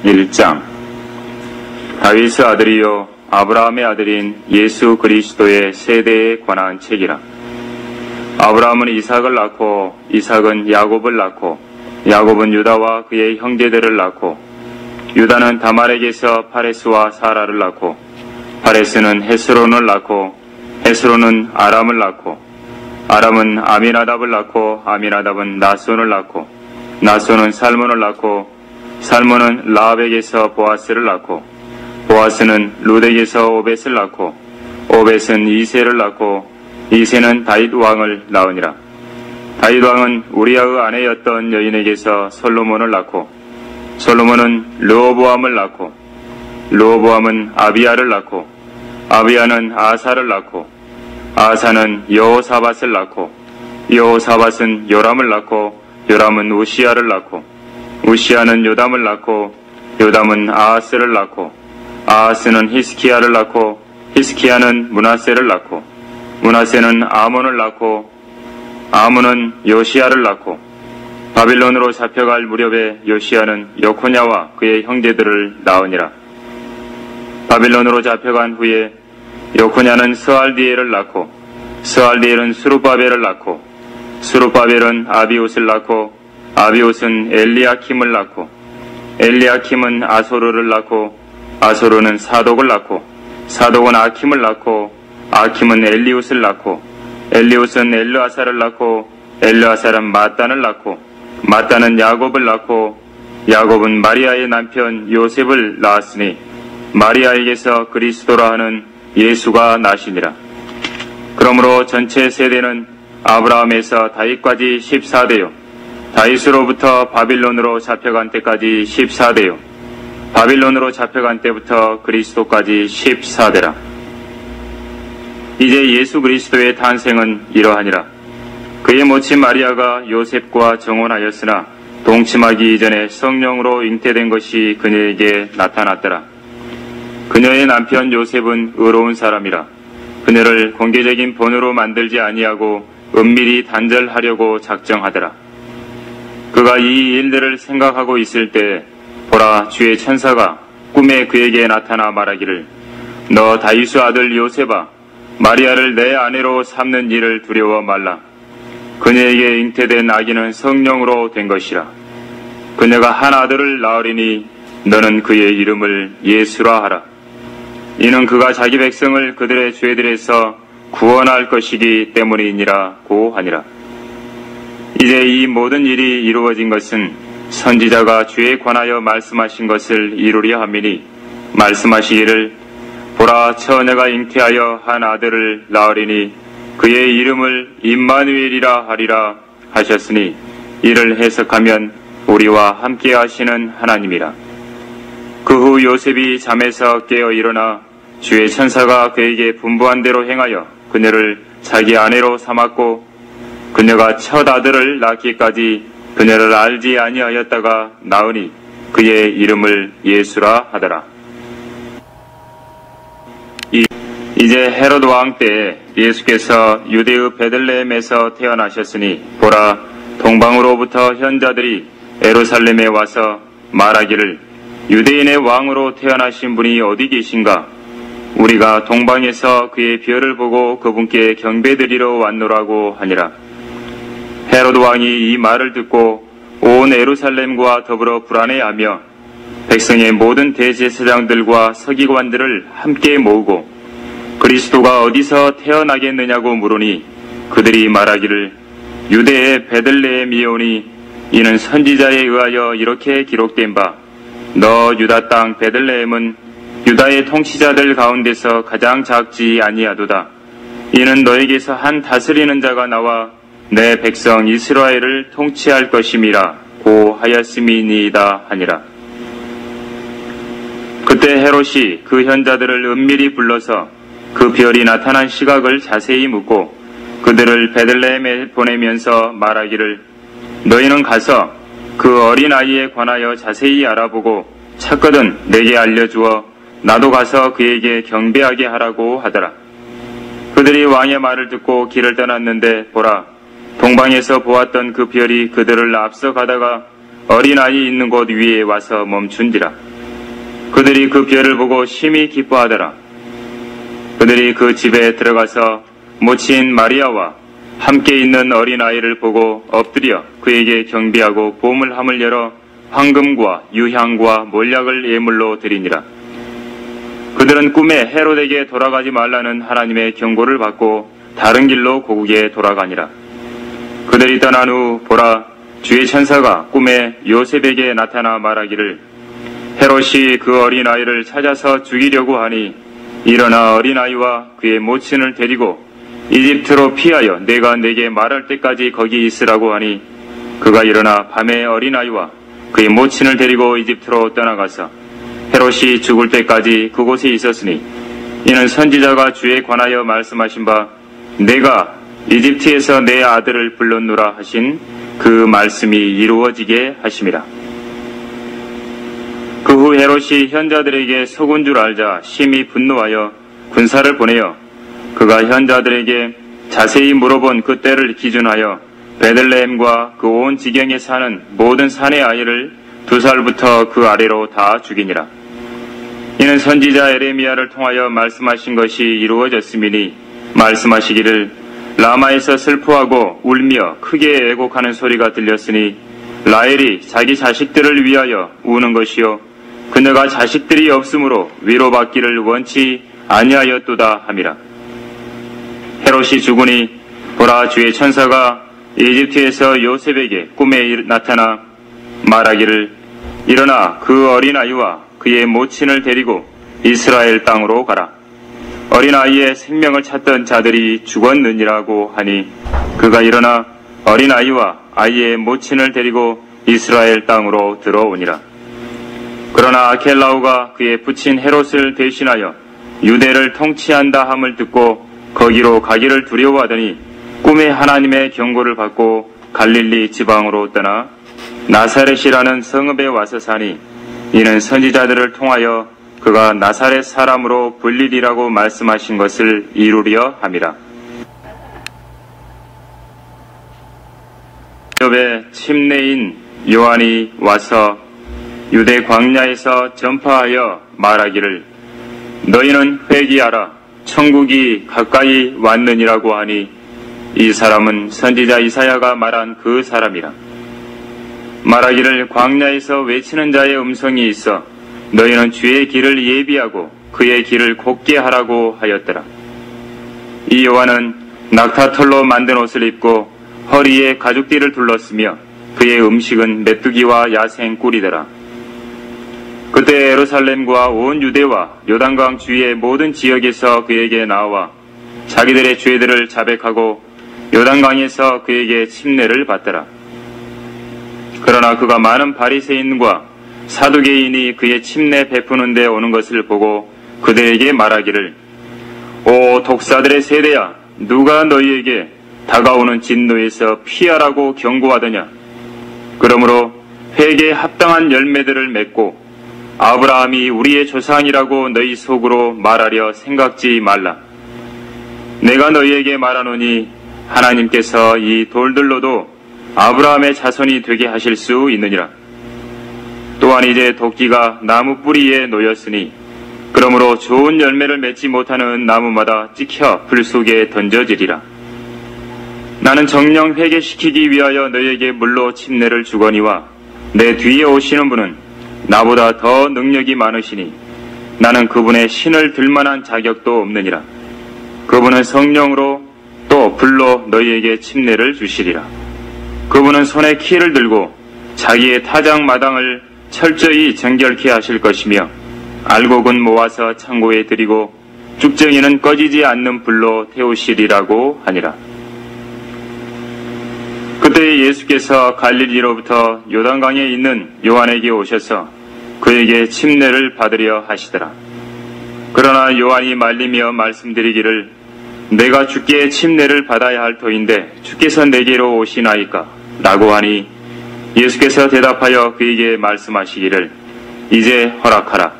1장. 다윗의 아들이요 아브라함의 아들인 예수 그리스도의 세대에 관한 책이라. 아브라함은 이삭을 낳고 이삭은 야곱을 낳고 야곱은 유다와 그의 형제들을 낳고 유다는 다말에게서 파레스와 사라를 낳고 파레스는 헤스론을 낳고 헤스론은 아람을 낳고 아람은 아미나답을 낳고 아미나답은 나손을 낳고 나손은 살몬을 낳고 살몬은 라합에게서 보아스를 낳고 보아스는 룻에게서 오벳을 낳고 오벳은 이새를 낳고 이새는 다윗 왕을 낳으니라. 다윗 왕은 우리아의 아내였던 여인에게서 솔로몬을 낳고 솔로몬은 르호보암을 낳고 르호보암은 아비야를 낳고 아비야는 아사를 낳고 아사는 여호사밧을 낳고 여호사밧은 요람을 낳고 요람은 우시야를 낳고 우시야는 요담을 낳고 요담은 아하스를 낳고 아하스는 히스키야를 낳고 히스키야는 므낫세를 낳고 므낫세는 아몬을 낳고 아몬은 요시야를 낳고 바빌론으로 잡혀갈 무렵에 요시야는 여코냐와 그의 형제들을 낳으니라. 바빌론으로 잡혀간 후에 여코냐는 스알디엘을 낳고 스알디엘은 수룹바벨을 낳고 수룹바벨은 아비옷을 낳고 아비옷은 엘리야킴을 낳고 엘리야킴은 아소르를 낳고 아소르는 사독을 낳고 사독은 아킴을 낳고 아킴은 엘리웃을 낳고 엘리웃은 엘르아사를 낳고 엘르아사는 마단을 낳고 마단은 야곱을 낳고 야곱은 마리아의 남편 요셉을 낳았으니 마리아에게서 그리스도라 하는 예수가 나시니라. 그러므로 전체 세대는 아브라함에서 다윗까지 14대요 다윗으로부터 바빌론으로 잡혀간 때까지 14대요 바빌론으로 잡혀간 때부터 그리스도까지 14대라. 이제 예수 그리스도의 탄생은 이러하니라. 그의 모친 마리아가 요셉과 정혼하였으나 동침하기 이전에 성령으로 잉태된 것이 그녀에게 나타났더라. 그녀의 남편 요셉은 의로운 사람이라. 그녀를 공개적인 본으로 만들지 아니하고 은밀히 단절하려고 작정하더라. 그가 이 일들을 생각하고 있을 때 보라, 주의 천사가 꿈에 그에게 나타나 말하기를 너 다윗의 아들 요셉아, 마리아를 내 아내로 삼는 일을 두려워 말라. 그녀에게 잉태된 아기는 성령으로 된 것이라. 그녀가 한 아들을 낳으리니 너는 그의 이름을 예수라 하라. 이는 그가 자기 백성을 그들의 죄들에서 구원할 것이기 때문이니라고 하니라. 이제 이 모든 일이 이루어진 것은 선지자가 주에 관하여 말씀하신 것을 이루려 함이니 말씀하시기를 보라, 처녀가 잉태하여 한 아들을 낳으리니 그의 이름을 임마누엘이라 하리라 하셨으니 이를 해석하면 우리와 함께 하시는 하나님이라. 그 후 요셉이 잠에서 깨어 일어나 주의 천사가 그에게 분부한 대로 행하여 그녀를 자기 아내로 삼았고 그녀가 첫 아들을 낳기까지 그녀를 알지 아니하였다가 낳으니 그의 이름을 예수라 하더라. 이제 헤롯 왕 때에 예수께서 유대의 베들레헴에서 태어나셨으니 보라, 동방으로부터 현자들이 예루살렘에 와서 말하기를 유대인의 왕으로 태어나신 분이 어디 계신가? 우리가 동방에서 그의 별을 보고 그분께 경배드리러 왔노라고 하니라. 헤롯 왕이 이 말을 듣고 온 예루살렘과 더불어 불안해하며 백성의 모든 대제사장들과 서기관들을 함께 모으고 그리스도가 어디서 태어나겠느냐고 물으니 그들이 말하기를 유대의 베들레헴이오니 이는 선지자에 의하여 이렇게 기록된 바 너 유다 땅 베들레헴은 유다의 통치자들 가운데서 가장 작지 아니하도다. 이는 너에게서 한 다스리는 자가 나와 내 백성 이스라엘을 통치할 것임이라 고 하였음이니이다 하니라. 그때 헤롯이 그 현자들을 은밀히 불러서 그 별이 나타난 시각을 자세히 묻고 그들을 베들레헴에 보내면서 말하기를 너희는 가서 그 어린아이에 관하여 자세히 알아보고 찾거든 내게 알려주어 나도 가서 그에게 경배하게 하라고 하더라. 그들이 왕의 말을 듣고 길을 떠났는데 보라, 동방에서 보았던 그 별이 그들을 앞서 가다가 어린아이 있는 곳 위에 와서 멈춘지라. 그들이 그 별을 보고 심히 기뻐하더라. 그들이 그 집에 들어가서 모친 마리아와 함께 있는 어린아이를 보고 엎드려 그에게 경배하고 보물함을 열어 황금과 유향과 몰약을 예물로 드리니라. 그들은 꿈에 헤롯에게 돌아가지 말라는 하나님의 경고를 받고 다른 길로 고국에 돌아가니라. 그들이 떠난 후 보라, 주의 천사가 꿈에 요셉에게 나타나 말하기를 헤롯이 그 어린아이를 찾아서 죽이려고 하니 일어나 어린아이와 그의 모친을 데리고 이집트로 피하여 내가 내게 말할 때까지 거기 있으라고 하니 그가 일어나 밤에 어린아이와 그의 모친을 데리고 이집트로 떠나가서 헤롯이 죽을 때까지 그곳에 있었으니 이는 선지자가 주에 관하여 말씀하신 바 내가 이집트에서 내 아들을 불렀노라 하신 그 말씀이 이루어지게 하심이라. 그 후 헤롯이 현자들에게 속은 줄 알자 심히 분노하여 군사를 보내어 그가 현자들에게 자세히 물어본 그 때를 기준하여 베들레헴과 그 온 지경에 사는 모든 산의 아이를 2살부터 그 아래로 다 죽이니라. 이는 선지자 에레미야를 통하여 말씀하신 것이 이루어졌음이니 말씀하시기를 라마에서 슬퍼하고 울며 크게 애곡하는 소리가 들렸으니 라헬이 자기 자식들을 위하여 우는 것이요 그녀가 자식들이 없으므로 위로받기를 원치 아니하였도다 함이라. 헤롯이 죽으니 보라, 주의 천사가 이집트에서 요셉에게 꿈에 나타나 말하기를 일어나 그 어린아이와 그의 모친을 데리고 이스라엘 땅으로 가라. 어린아이의 생명을 찾던 자들이 죽었느니라고 하니 그가 일어나 어린아이와 아이의 모친을 데리고 이스라엘 땅으로 들어오니라. 그러나 아켈라오가 그의 부친 헤롯을 대신하여 유대를 통치한다 함을 듣고 거기로 가기를 두려워하더니 꿈에 하나님의 경고를 받고 갈릴리 지방으로 떠나 나사렛이라는 성읍에 와서 사니 이는 선지자들을 통하여 그가 나사렛 사람으로 불리리라고 말씀하신 것을 이루려 함이라. 옆에 침례인 요한이 와서 유대 광야에서 전파하여 말하기를 너희는 회개하라, 천국이 가까이 왔느니라고 하니 이 사람은 선지자 이사야가 말한 그 사람이라. 말하기를 광야에서 외치는 자의 음성이 있어 너희는 주의 길을 예비하고 그의 길을 곧게 하라고 하였더라. 이 요한은 낙타털로 만든 옷을 입고 허리에 가죽띠를 둘렀으며 그의 음식은 메뚜기와 야생 꿀이더라. 그때 예루살렘과 온 유대와 요단강 주위의 모든 지역에서 그에게 나와 자기들의 죄들을 자백하고 요단강에서 그에게 침례를 받더라. 그러나 그가 많은 바리새인과 사두개인이 그의 침례 베푸는 데 오는 것을 보고 그들에게 말하기를 오 독사들의 세대야, 누가 너희에게 다가오는 진노에서 피하라고 경고하더냐. 그러므로 회개에 합당한 열매들을 맺고 아브라함이 우리의 조상이라고 너희 속으로 말하려 생각지 말라. 내가 너희에게 말하노니 하나님께서 이 돌들로도 아브라함의 자손이 되게 하실 수 있느니라. 또한 이제 도끼가 나무 뿌리에 놓였으니 그러므로 좋은 열매를 맺지 못하는 나무마다 찍혀 불 속에 던져지리라. 나는 정령 회개시키기 위하여 너희에게 물로 침례를 주거니와 내 뒤에 오시는 분은 나보다 더 능력이 많으시니 나는 그분의 신을 들만한 자격도 없느니라. 그분은 성령으로 또 불로 너희에게 침례를 주시리라. 그분은 손에 키를 들고 자기의 타작 마당을 철저히 정결케 하실 것이며 알곡은 모아서 창고에 들이고 쭉정이는 꺼지지 않는 불로 태우시리라고 하니라. 그때 예수께서 갈릴리로부터 요단강에 있는 요한에게 오셔서 그에게 침례를 받으려 하시더라. 그러나 요한이 말리며 말씀드리기를 내가 주께 침례를 받아야 할 터인데 주께서 내게로 오시나이까? 라고 하니 예수께서 대답하여 그에게 말씀하시기를 이제 허락하라.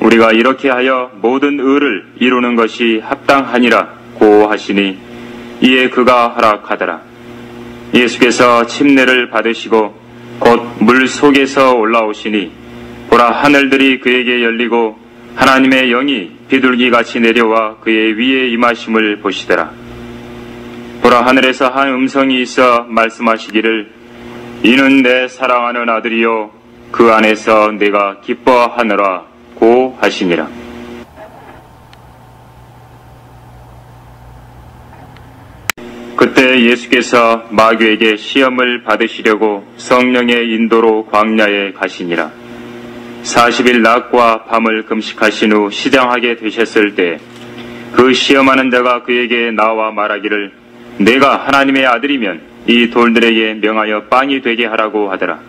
우리가 이렇게 하여 모든 의를 이루는 것이 합당하니라 고 하시니 이에 그가 허락하더라. 예수께서 침례를 받으시고 곧 물 속에서 올라오시니 보라, 하늘들이 그에게 열리고 하나님의 영이 비둘기같이 내려와 그의 위에 임하심을 보시더라. 보라, 하늘에서 한 음성이 있어 말씀하시기를 이는 내 사랑하는 아들이요 그 안에서 내가 기뻐하노라 고 하시니라. 그때 예수께서 마귀에게 시험을 받으시려고 성령의 인도로 광야에 가시니라. 40일 낮과 밤을 금식하신 후 시장하게 되셨을 때 그 시험하는 자가 그에게 나와 말하기를 내가 하나님의 아들이면 이 돌들에게 명하여 빵이 되게 하라고 하더라.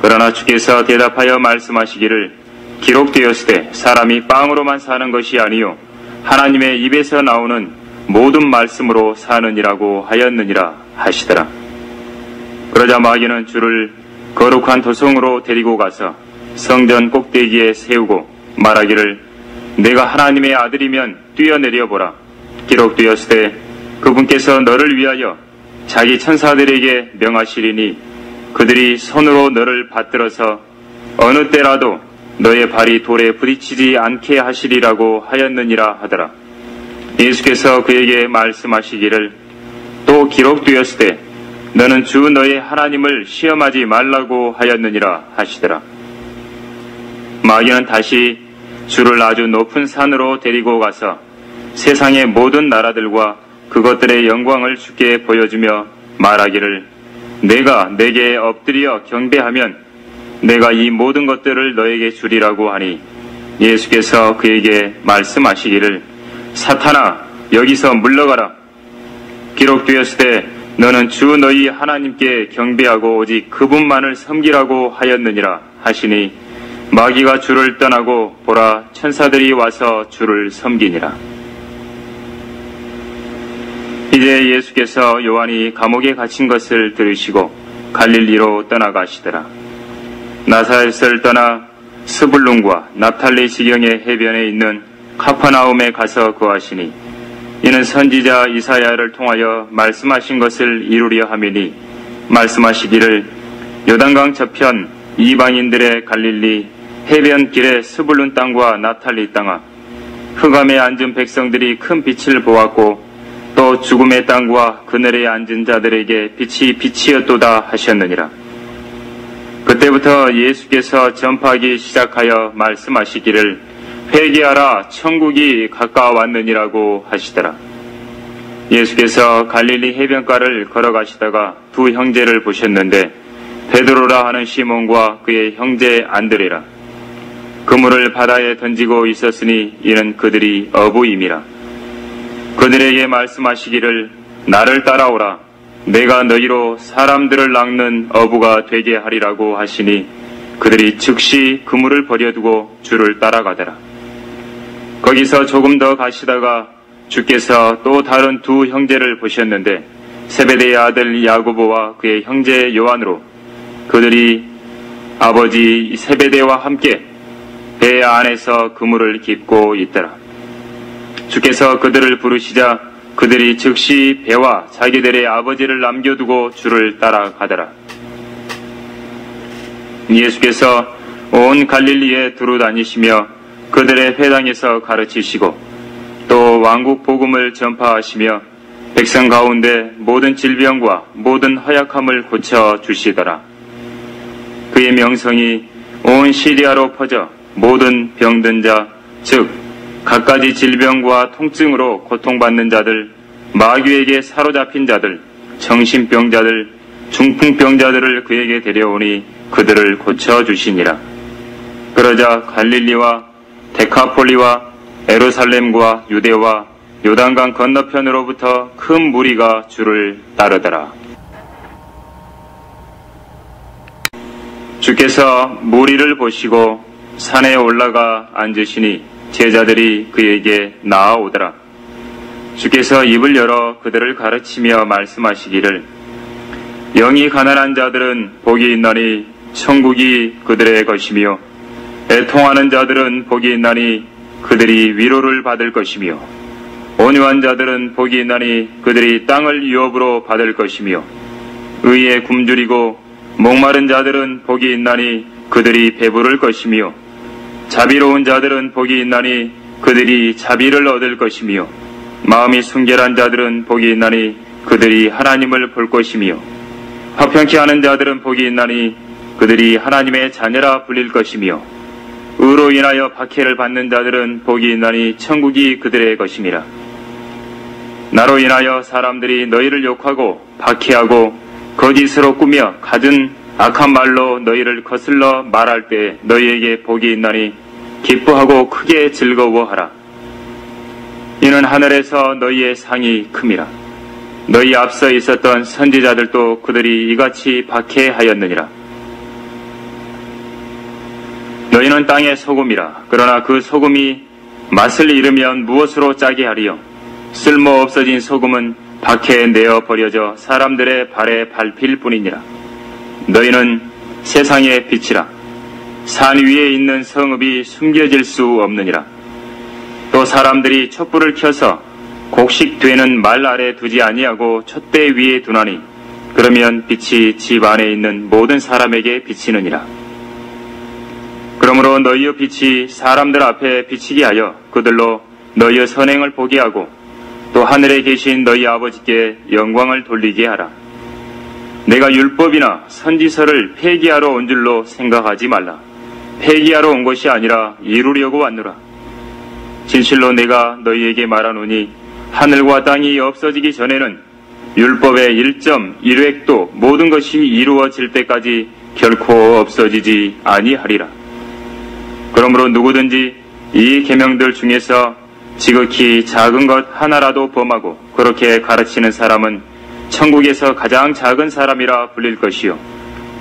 그러나 주께서 대답하여 말씀하시기를 기록되었으되 사람이 빵으로만 사는 것이 아니요 하나님의 입에서 나오는 모든 말씀으로 사느니라고 하였느니라 하시더라. 그러자 마귀는 주를 거룩한 도성으로 데리고 가서 성전 꼭대기에 세우고 말하기를 내가 하나님의 아들이면 뛰어내려 보라. 기록되었으되 그분께서 너를 위하여 자기 천사들에게 명하시리니 그들이 손으로 너를 받들어서 어느 때라도 너의 발이 돌에 부딪히지 않게 하시리라고 하였느니라 하더라. 예수께서 그에게 말씀하시기를 또 기록되었으되 너는 주 너의 하나님을 시험하지 말라고 하였느니라 하시더라. 마귀는 다시 주를 아주 높은 산으로 데리고 가서 세상의 모든 나라들과 그것들의 영광을 주께 보여주며 말하기를 내가 내게 엎드려 경배하면 내가 이 모든 것들을 너에게 주리라고 하니 예수께서 그에게 말씀하시기를 사탄아 여기서 물러가라. 기록되었으되 너는 주 너희 하나님께 경배하고 오직 그분만을 섬기라고 하였느니라 하시니 마귀가 주를 떠나고 보라 천사들이 와서 주를 섬기니라. 이제 예수께서 요한이 감옥에 갇힌 것을 들으시고 갈릴리로 떠나가시더라. 나사렛을 떠나 스불룬과 납탈리 지경의 해변에 있는 카퍼나움에 가서 거하시니 이는 선지자 이사야를 통하여 말씀하신 것을 이루려 함이니 말씀하시기를 요단강 저편 이방인들의 갈릴리 해변길의 스불룬 땅과 납탈리 땅아 흑암에 앉은 백성들이 큰 빛을 보았고 또 죽음의 땅과 그늘에 앉은 자들에게 빛이 빛이었도다 하셨느니라. 그때부터 예수께서 전파하기 시작하여 말씀하시기를 회개하라 천국이 가까웠느니라고 하시더라. 예수께서 갈릴리 해변가를 걸어가시다가 두 형제를 보셨는데 베드로라 하는 시몬과 그의 형제 안드레라. 그물을 바다에 던지고 있었으니 이는 그들이 어부임이라. 그들에게 말씀하시기를 나를 따라오라. 내가 너희로 사람들을 낚는 어부가 되게 하리라고 하시니 그들이 즉시 그물을 버려두고 주를 따라가더라. 거기서 조금 더 가시다가 주께서 또 다른 두 형제를 보셨는데 세베대의 아들 야고보와 그의 형제 요한으로 그들이 아버지 세베대와 함께 배 안에서 그물을 깁고 있더라. 주께서 그들을 부르시자 그들이 즉시 배와 자기들의 아버지를 남겨두고 주를 따라가더라. 예수께서 온 갈릴리에 두루 다니시며 그들의 회당에서 가르치시고 또 왕국 복음을 전파하시며 백성 가운데 모든 질병과 모든 허약함을 고쳐 주시더라. 그의 명성이 온 시리아로 퍼져 모든 병든 자, 즉 갖가지 질병과 통증으로 고통받는 자들, 마귀에게 사로잡힌 자들, 정신병자들, 중풍병자들을 그에게 데려오니 그들을 고쳐주시니라. 그러자 갈릴리와 데카폴리와 예루살렘과 유대와 요단강 건너편으로부터 큰 무리가 주를 따르더라. 주께서 무리를 보시고 산에 올라가 앉으시니 제자들이 그에게 나아오더라. 주께서 입을 열어 그들을 가르치며 말씀하시기를 영이 가난한 자들은 복이 있나니 천국이 그들의 것이며 애통하는 자들은 복이 있나니 그들이 위로를 받을 것이며 온유한 자들은 복이 있나니 그들이 땅을 유업으로 받을 것이며 의에 굶주리고 목마른 자들은 복이 있나니 그들이 배부를 것이며 자비로운 자들은 복이 있나니 그들이 자비를 얻을 것이며 마음이 순결한 자들은 복이 있나니 그들이 하나님을 볼 것이며 화평케 하는 자들은 복이 있나니 그들이 하나님의 자녀라 불릴 것이며 의로 인하여 박해를 받는 자들은 복이 있나니 천국이 그들의 것임이라. 나로 인하여 사람들이 너희를 욕하고 박해하고 거짓으로 꾸며 갖은 악한 말로 너희를 거슬러 말할 때 너희에게 복이 있나니 기뻐하고 크게 즐거워하라. 이는 하늘에서 너희의 상이 큼이라. 너희 앞서 있었던 선지자들도 그들이 이같이 박해하였느니라. 너희는 땅의 소금이라. 그러나 그 소금이 맛을 잃으면 무엇으로 짜게 하리요? 쓸모 없어진 소금은 밖에 내어 버려져 사람들의 발에 밟힐 뿐이니라. 너희는 세상의 빛이라. 산 위에 있는 성읍이 숨겨질 수 없느니라. 또 사람들이 촛불을 켜서 곡식되는 말 아래 두지 아니하고 촛대 위에 두나니 그러면 빛이 집 안에 있는 모든 사람에게 비치느니라. 그러므로 너희의 빛이 사람들 앞에 비치게 하여 그들로 너희의 선행을 보게 하고 또 하늘에 계신 너희 아버지께 영광을 돌리게 하라. 내가 율법이나 선지서를 폐기하러 온 줄로 생각하지 말라. 폐기하러 온 것이 아니라 이루려고 왔노라. 진실로 내가 너희에게 말하노니 하늘과 땅이 없어지기 전에는 율법의 1.1획도 모든 것이 이루어질 때까지 결코 없어지지 아니하리라. 그러므로 누구든지 이 계명들 중에서 지극히 작은 것 하나라도 범하고 그렇게 가르치는 사람은 천국에서 가장 작은 사람이라 불릴 것이요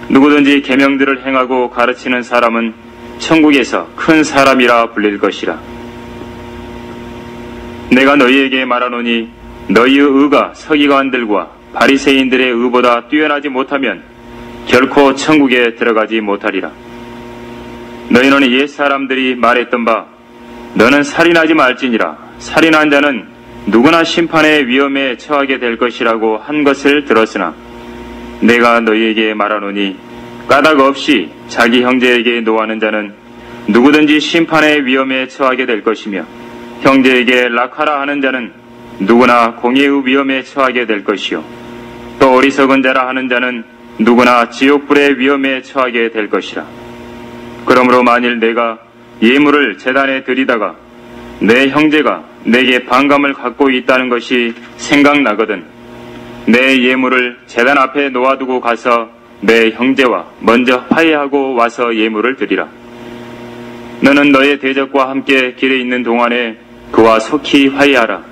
누구든지 계명들을 행하고 가르치는 사람은 천국에서 큰 사람이라 불릴 것이라. 내가 너희에게 말하노니 너희의 의가 서기관들과 바리새인들의 의보다 뛰어나지 못하면 결코 천국에 들어가지 못하리라. 너희는 옛 사람들이 말했던 바 너는 살인하지 말지니라. 살인한 자는 누구나 심판의 위험에 처하게 될 것이라고 한 것을 들었으나 내가 너희에게 말하노니 까닭 없이 자기 형제에게 노하는 자는 누구든지 심판의 위험에 처하게 될 것이며 형제에게 락하라 하는 자는 누구나 공의의 위험에 처하게 될 것이요 또 어리석은 자라 하는 자는 누구나 지옥불의 위험에 처하게 될 것이라. 그러므로 만일 내가 예물을 제단에 드리다가 내 형제가 내게 반감을 갖고 있다는 것이 생각나거든 내 예물을 제단 앞에 놓아두고 가서 내 형제와 먼저 화해하고 와서 예물을 드리라. 너는 너의 대적과 함께 길에 있는 동안에 그와 속히 화해하라.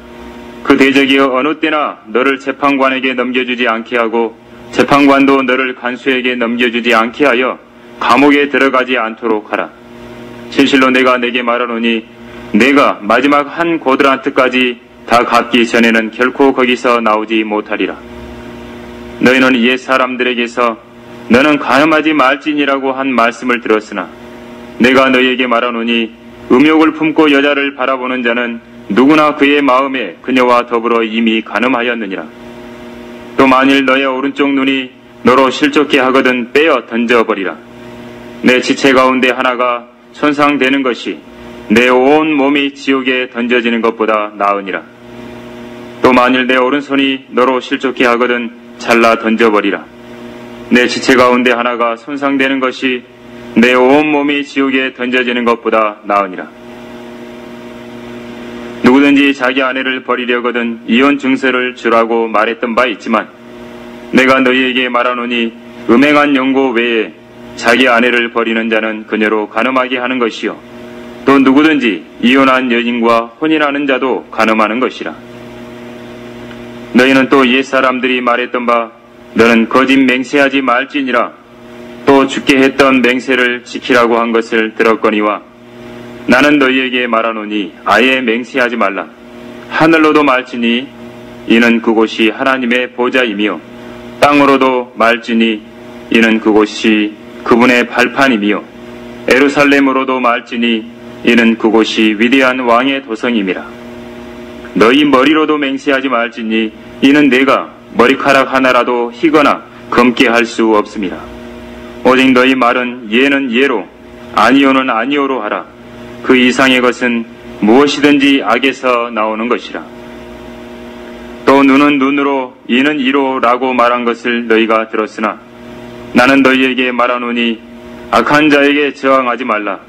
그 대적이 어느 때나 너를 재판관에게 넘겨주지 않게 하고 재판관도 너를 간수에게 넘겨주지 않게 하여 감옥에 들어가지 않도록 하라. 진실로 내가 내게 말하노니 내가 마지막 한 고드란트까지 다 갚기 전에는 결코 거기서 나오지 못하리라. 너희는 옛 사람들에게서 너는 간음하지 말지니라고 한 말씀을 들었으나 내가 너희에게 말하노니 음욕을 품고 여자를 바라보는 자는 누구나 그의 마음에 그녀와 더불어 이미 간음하였느니라. 또 만일 너의 오른쪽 눈이 너로 실족케 하거든 빼어 던져버리라. 내 지체 가운데 하나가 손상되는 것이 내 온 몸이 지옥에 던져지는 것보다 나으니라. 또 만일 내 오른손이 너로 실족케 하거든 잘라 던져버리라. 내 지체 가운데 하나가 손상되는 것이 내 온 몸이 지옥에 던져지는 것보다 나으니라. 누구든지 자기 아내를 버리려거든 이혼 증서를 주라고 말했던 바 있지만 내가 너희에게 말하노니 음행한 연고 외에 자기 아내를 버리는 자는 그녀로 간음하게 하는 것이요 또 누구든지 이혼한 여인과 혼인하는 자도 간음하는 것이라. 너희는 또 옛사람들이 말했던 바 너는 거짓 맹세하지 말지니라. 또 죽게 했던 맹세를 지키라고 한 것을 들었거니와 나는 너희에게 말하노니 아예 맹세하지 말라. 하늘로도 말지니 이는 그곳이 하나님의 보좌이며 땅으로도 말지니 이는 그곳이 그분의 발판이며 에루살렘으로도 말지니 이는 그곳이 위대한 왕의 도성임이라. 너희 머리로도 맹세하지 말지니 이는 내가 머리카락 하나라도 희거나 검게 할 수 없음이라. 오직 너희 말은 예는 예로 아니오는 아니오로 하라. 그 이상의 것은 무엇이든지 악에서 나오는 것이라. 또 눈은 눈으로 이는 이로 라고 말한 것을 너희가 들었으나 나는 너희에게 말하노니 악한 자에게 저항하지 말라.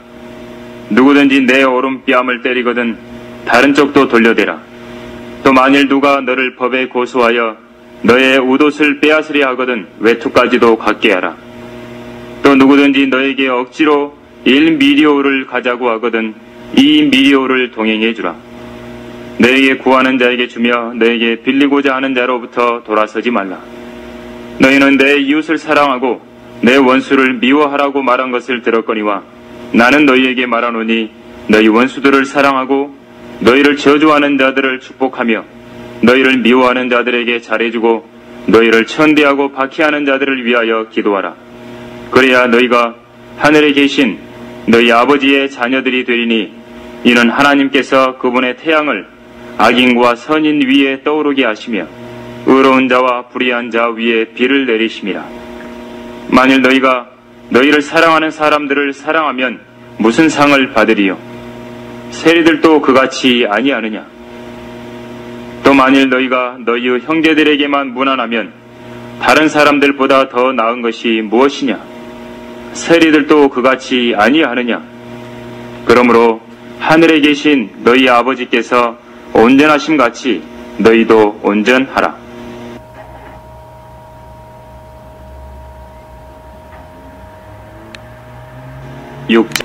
누구든지 내 오른뺨을 때리거든 다른 쪽도 돌려대라. 또 만일 누가 너를 법에 고소하여 너의 웃옷을 빼앗으려 하거든 외투까지도 갖게 하라. 또 누구든지 너에게 억지로 1미리오를 가자고 하거든 2미리오를 동행해 주라. 너에게 구하는 자에게 주며 너에게 빌리고자 하는 자로부터 돌아서지 말라. 너희는 내 이웃을 사랑하고 내 원수를 미워하라고 말한 것을 들었거니와 나는 너희에게 말하노니 너희 원수들을 사랑하고 너희를 저주하는 자들을 축복하며 너희를 미워하는 자들에게 잘해주고 너희를 천대하고 박해하는 자들을 위하여 기도하라. 그래야 너희가 하늘에 계신 너희 아버지의 자녀들이 되리니 이는 하나님께서 그분의 태양을 악인과 선인 위에 떠오르게 하시며 의로운 자와 불의한 자 위에 비를 내리심이라. 만일 너희가 너희를 사랑하는 사람들을 사랑하면 무슨 상을 받으리요? 세리들도 그같이 아니하느냐? 또 만일 너희가 너희의 형제들에게만 무난하면 다른 사람들보다 더 나은 것이 무엇이냐? 세리들도 그같이 아니하느냐? 그러므로 하늘에 계신 너희 아버지께서 온전하심 같이 너희도 온전하라. 6절.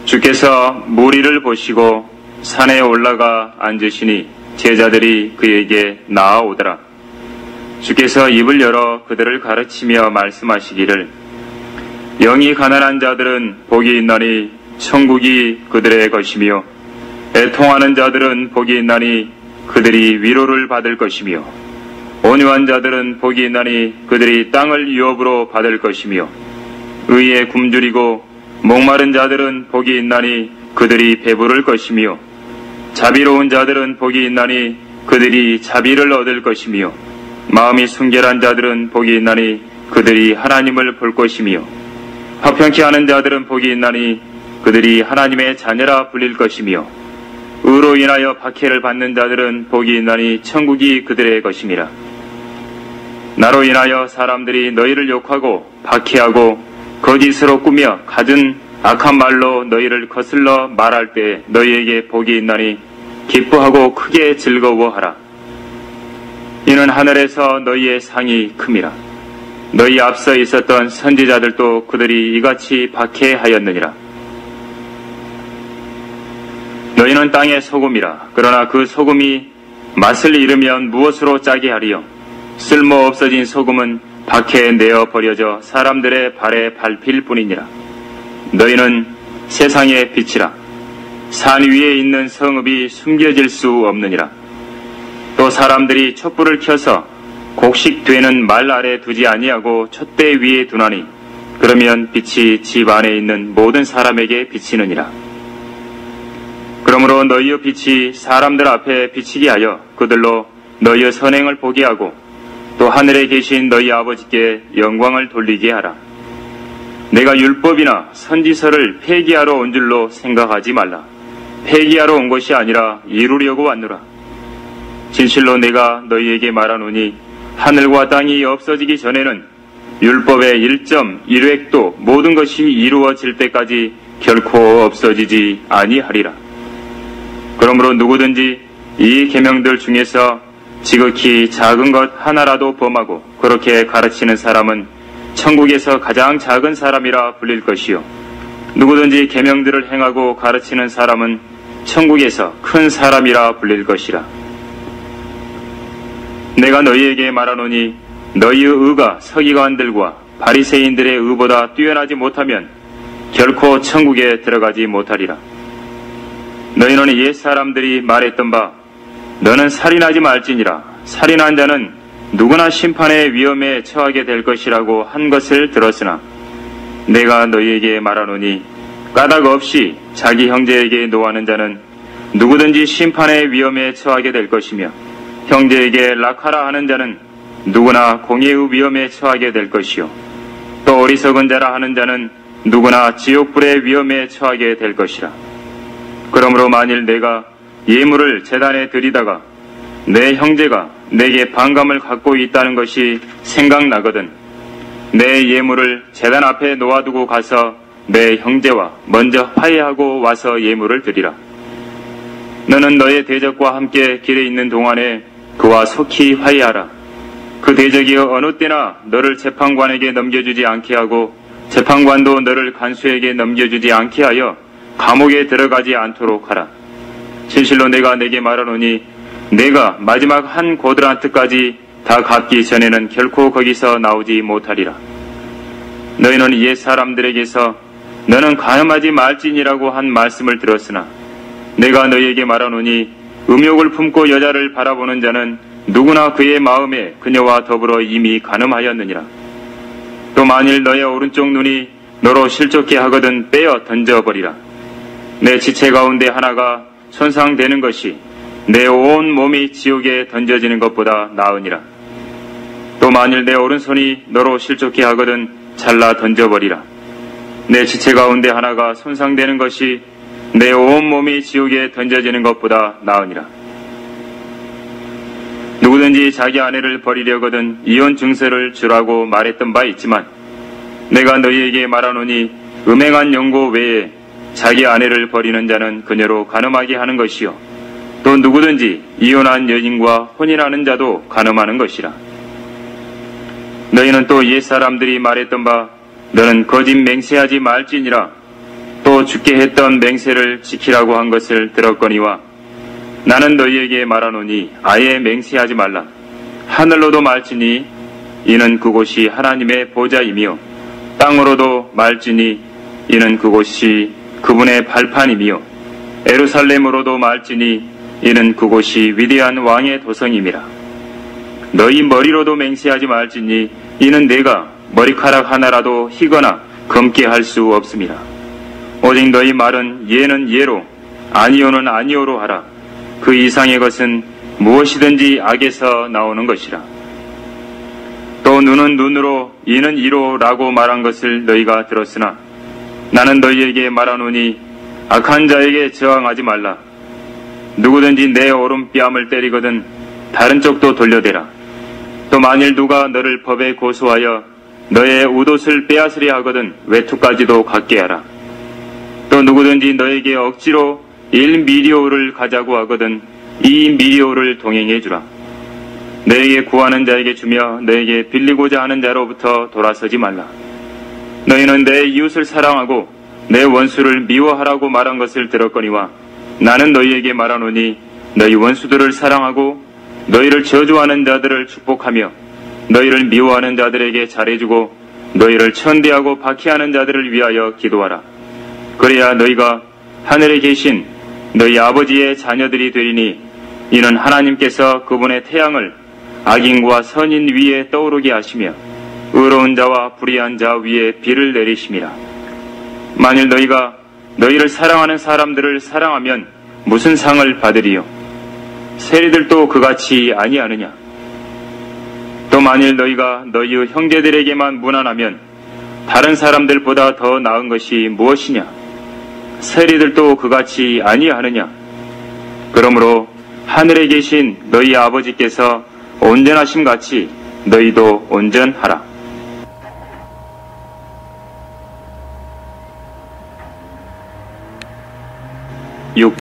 주께서 무리를 보시고 산에 올라가 앉으시니 제자들이 그에게 나아오더라. 주께서 입을 열어 그들을 가르치며 말씀하시기를 영이 가난한 자들은 복이 있나니 천국이 그들의 것이며 애통하는 자들은 복이 있나니 그들이 위로를 받을 것이며 온유한 자들은 복이 있나니 그들이 땅을 유업으로 받을 것이며 의에 굶주리고 목마른 자들은 복이 있나니 그들이 배부를 것이며 자비로운 자들은 복이 있나니 그들이 자비를 얻을 것이며 마음이 순결한 자들은 복이 있나니 그들이 하나님을 볼 것이며 화평케 하는 자들은 복이 있나니 그들이 하나님의 자녀라 불릴 것이며 의로 인하여 박해를 받는 자들은 복이 있나니 천국이 그들의 것임이라. 나로 인하여 사람들이 너희를 욕하고 박해하고 거짓으로 꾸며 갖은 악한 말로 너희를 거슬러 말할 때 너희에게 복이 있나니 기뻐하고 크게 즐거워하라. 이는 하늘에서 너희의 상이 큼이라. 너희 앞서 있었던 선지자들도 그들이 이같이 박해하였느니라. 너희는 땅의 소금이라. 그러나 그 소금이 맛을 잃으면 무엇으로 짜게 하리요? 쓸모 없어진 소금은 밖에 내어 버려져 사람들의 발에 밟힐 뿐이니라. 너희는 세상의 빛이라. 산 위에 있는 성읍이 숨겨질 수 없느니라. 또 사람들이 촛불을 켜서 곡식되는 말 아래 두지 아니하고 촛대 위에 두나니 그러면 빛이 집 안에 있는 모든 사람에게 비치느니라. 그러므로 너희의 빛이 사람들 앞에 비치게 하여 그들로 너희의 선행을 보게 하고 또 하늘에 계신 너희 아버지께 영광을 돌리게 하라. 내가 율법이나 선지서를 폐기하러 온 줄로 생각하지 말라. 폐기하러 온 것이 아니라 이루려고 왔노라. 진실로 내가 너희에게 말하노니 하늘과 땅이 없어지기 전에는 율법의 1.1획도 모든 것이 이루어질 때까지 결코 없어지지 아니하리라. 그러므로 누구든지 이 계명들 중에서 지극히 작은 것 하나라도 범하고 그렇게 가르치는 사람은 천국에서 가장 작은 사람이라 불릴 것이요 누구든지 계명들을 행하고 가르치는 사람은 천국에서 큰 사람이라 불릴 것이라. 내가 너희에게 말하노니 너희의 의가 서기관들과 바리새인들의 의보다 뛰어나지 못하면 결코 천국에 들어가지 못하리라. 너희는 옛사람들이 말했던 바 너는 살인하지 말지니라. 살인한 자는 누구나 심판의 위험에 처하게 될 것이라고 한 것을 들었으나 내가 너희에게 말하노니 까닭 없이 자기 형제에게 노하는 자는 누구든지 심판의 위험에 처하게 될 것이며 형제에게 락하라 하는 자는 누구나 공의의 위험에 처하게 될 것이요 또 또 어리석은 자라 하는 자는 누구나 지옥불의 위험에 처하게 될 것이라. 그러므로 만일 내가 예물을 제단에 드리다가 내 형제가 내게 반감을 갖고 있다는 것이 생각나거든 내 예물을 제단 앞에 놓아두고 가서 내 형제와 먼저 화해하고 와서 예물을 드리라. 너는 너의 대적과 함께 길에 있는 동안에 그와 속히 화해하라. 그 대적이 어느 때나 너를 재판관에게 넘겨주지 않게 하고 재판관도 너를 간수에게 넘겨주지 않게 하여 감옥에 들어가지 않도록 하라. 진실로 내가 내게 말하노니 내가 마지막 한 고드란트까지 다 갚기 전에는 결코 거기서 나오지 못하리라. 너희는 옛 사람들에게서 너는 간음하지 말지니라고 한 말씀을 들었으나 내가 너희에게 말하노니 음욕을 품고 여자를 바라보는 자는 누구나 그의 마음에 그녀와 더불어 이미 간음하였느니라. 또 만일 너의 오른쪽 눈이 너로 실족케 하거든 빼어 던져버리라. 내 지체 가운데 하나가 손상되는 것이 내 온 몸이 지옥에 던져지는 것보다 나으니라. 또 만일 내 오른손이 너로 실족케 하거든 잘라 던져버리라. 내 지체 가운데 하나가 손상되는 것이 내 온 몸이 지옥에 던져지는 것보다 나으니라. 누구든지 자기 아내를 버리려거든 이혼 증서를 주라고 말했던 바 있지만 내가 너희에게 말하노니 음행한 영고 외에 자기 아내를 버리는 자는 그녀로 간음하게 하는 것이요 또 누구든지 이혼한 여인과 혼인하는 자도 간음하는 것이라. 너희는 또 옛사람들이 말했던 바 너는 거짓 맹세하지 말지니라 또 죽게 했던 맹세를 지키라고 한 것을 들었거니와 나는 너희에게 말하노니 아예 맹세하지 말라. 하늘로도 말지니 이는 그곳이 하나님의 보좌이며 땅으로도 말지니 이는 그곳이 그분의 발판이며 에루살렘으로도 말지니 이는 그곳이 위대한 왕의 도성임이라. 너희 머리로도 맹세하지 말지니 이는 내가 머리카락 하나라도 희거나 검게 할 수 없음이라. 오직 너희 말은 예는 예로 아니오는 아니오로 하라. 그 이상의 것은 무엇이든지 악에서 나오는 것이라. 또 눈은 눈으로 이는 이로 라고 말한 것을 너희가 들었으나 나는 너희에게 말하노니 악한 자에게 저항하지 말라. 누구든지 내 오른뺨을 때리거든 다른 쪽도 돌려대라. 또 만일 누가 너를 법에 고소하여 너의 웃옷을 빼앗으려 하거든 외투까지도 갖게 하라. 또 누구든지 너에게 억지로 1미리오를 가자고 하거든 2미리오를 동행해 주라. 너에게 구하는 자에게 주며 너에게 빌리고자 하는 자로부터 돌아서지 말라. 너희는 내 이웃을 사랑하고 내 원수를 미워하라고 말한 것을 들었거니와 나는 너희에게 말하노니 너희 원수들을 사랑하고 너희를 저주하는 자들을 축복하며 너희를 미워하는 자들에게 잘해주고 너희를 천대하고 박해하는 자들을 위하여 기도하라. 그래야 너희가 하늘에 계신 너희 아버지의 자녀들이 되리니 이는 하나님께서 그분의 태양을 악인과 선인 위에 떠오르게 하시며 의로운 자와 불의한 자 위에 비를 내리심이라. 만일 너희가 너희를 사랑하는 사람들을 사랑하면 무슨 상을 받으리요? 세리들도 그같이 아니하느냐? 또 만일 너희가 너희의 형제들에게만 무난하면 다른 사람들보다 더 나은 것이 무엇이냐? 세리들도 그같이 아니하느냐? 그러므로 하늘에 계신 너희 아버지께서 온전하심 같이 너희도 온전하라. 6.